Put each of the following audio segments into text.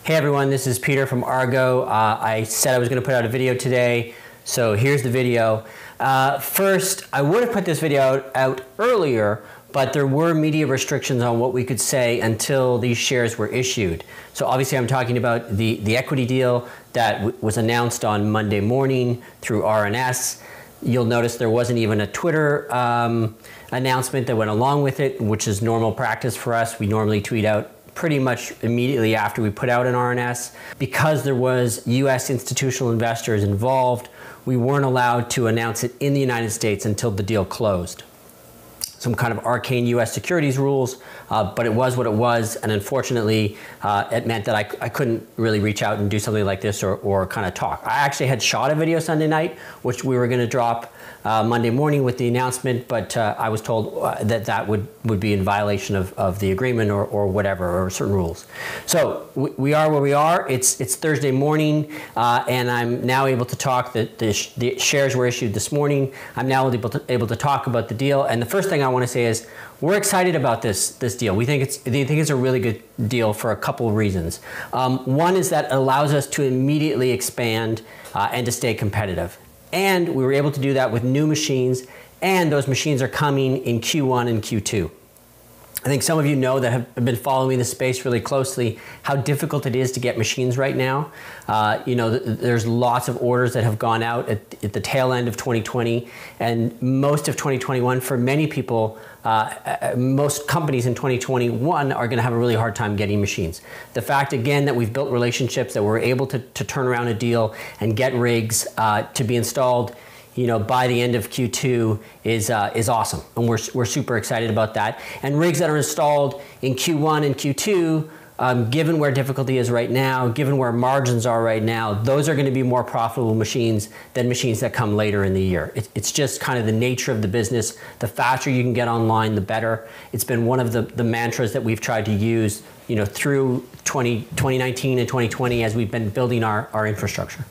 Hey everyone, this is Peter from Argo. I said I was going to put out a video today, so here's the video. First, I would have put this video out earlier, but there were media restrictions on what we could say until these shares were issued. So obviously I'm talking about the equity deal that was announced on Monday morning through RNS. You'll notice there wasn't even a Twitter announcement that went along with it, which is normal practice for us. We normally tweet out pretty much immediately after we put out an RNS. Because there was US institutional investors involved, we weren't allowed to announce it in the United States until the deal closed. Some kind of arcane US securities rules, but it was what it was, and unfortunately it meant that I couldn't really reach out and do something like this or kind of talk. I actually had shot a video Sunday night, which we were going to drop Monday morning with the announcement, but I was told that would be in violation of the agreement or whatever, or certain rules. So we are where we are. It's Thursday morning, and I'm now able to talk. The shares were issued this morning. I'm now able to talk about the deal, and the first thing I want to say is we're excited about this deal. We think it's a really good deal for a couple of reasons. One is that it allows us to immediately expand and to stay competitive. And we were able to do that with new machines, and those machines are coming in Q1 and Q2. I think some of you know that have been following the space really closely how difficult it is to get machines right now. There's lots of orders that have gone out at the tail end of 2020 and most of 2021. For many people, most companies in 2021 are going to have a really hard time getting machines. The fact, again, that we've built relationships, that we're able to turn around a deal and get rigs to be installed by the end of Q2 is awesome, and we're super excited about that. And rigs that are installed in Q1 and Q2, given where difficulty is right now, given where margins are right now, those are going to be more profitable machines than machines that come later in the year. It's just kind of the nature of the business. The faster you can get online, the better. It's been one of the mantras that we've tried to use through 2019 and 2020 as we've been building our infrastructure.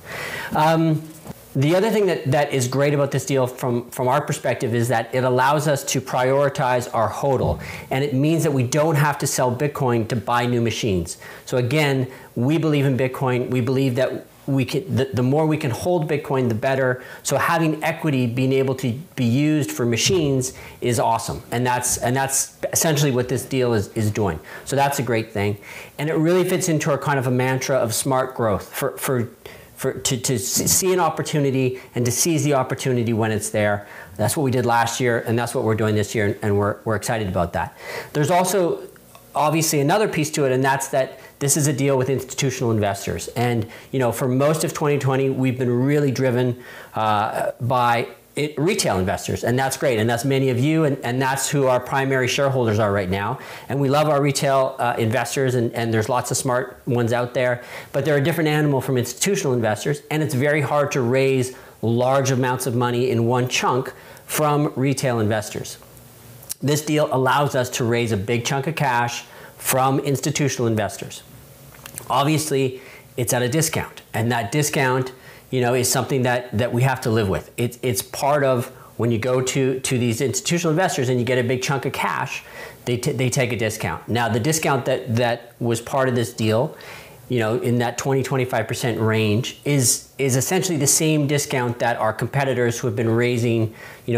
The other thing that is great about this deal from our perspective is that it allows us to prioritize our HODL, and it means that we don't have to sell Bitcoin to buy new machines. So again, we believe in Bitcoin. We believe that the more we can hold Bitcoin, the better. So having equity being able to be used for machines is awesome, and that's essentially what this deal is doing. So that's a great thing, and it really fits into our kind of a mantra of smart growth to see an opportunity and to seize the opportunity when it's there. That's what we did last year, and that's what we're doing this year, and we're excited about that. There's also obviously another piece to it, and that's that this is a deal with institutional investors. And for most of 2020, we've been really driven by retail investors, and that's great, and that's many of you, and that's who our primary shareholders are right now. And we love our retail investors, and there's lots of smart ones out there, but they're a different animal from institutional investors, and it's very hard to raise large amounts of money in one chunk from retail investors. This deal allows us to raise a big chunk of cash from institutional investors. Obviously, it's at a discount, and that discount is something that we have to live with. It's part of when you go to these institutional investors and you get a big chunk of cash, they take a discount. Now, the discount that was part of this deal, in that 20–25% range, is essentially the same discount that our competitors who have been raising,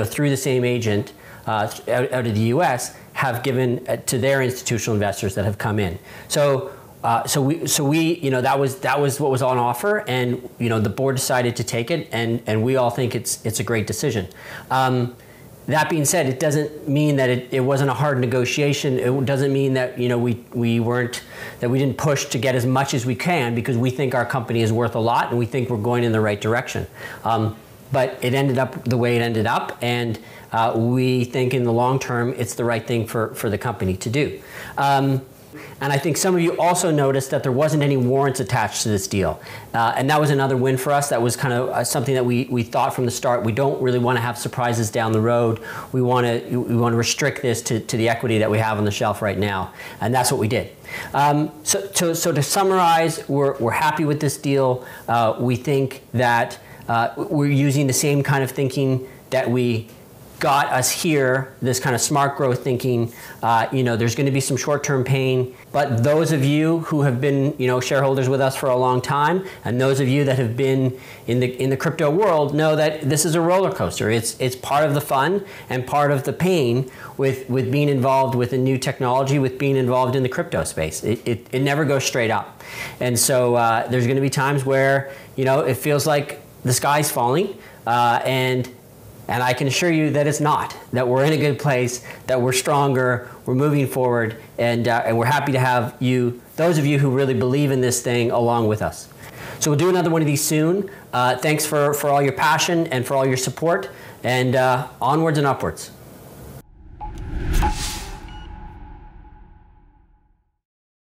through the same agent out of the US have given to their institutional investors that have come in. So we that was what was on offer, and the board decided to take it, and we all think it's a great decision. That being said, it doesn't mean that it wasn't a hard negotiation. It doesn't mean that we didn't push to get as much as we can, because we think our company is worth a lot, and we think we're going in the right direction. But it ended up the way it ended up, and we think in the long term it's the right thing for the company to do. And I think some of you also noticed that there wasn't any warrants attached to this deal. And that was another win for us. That was kind of something that we thought from the start. We don't really want to have surprises down the road. We want to restrict this to the equity that we have on the shelf right now. And that's what we did. So to summarize, we're happy with this deal. We think that we're using the same kind of thinking that we got us here, this kind of smart growth thinking. There's going to be some short-term pain, but those of you who have been, shareholders with us for a long time, and those of you that have been in the crypto world know that this is a roller coaster. It's part of the fun and part of the pain with being involved with a new technology, with being involved in the crypto space. It never goes straight up, and so there's going to be times where it feels like the sky's falling, and I can assure you that it's not, that we're in a good place, that we're stronger, we're moving forward, and we're happy to have you, those of you who really believe in this thing, along with us. So we'll do another one of these soon. Thanks for all your passion and for all your support, and onwards and upwards.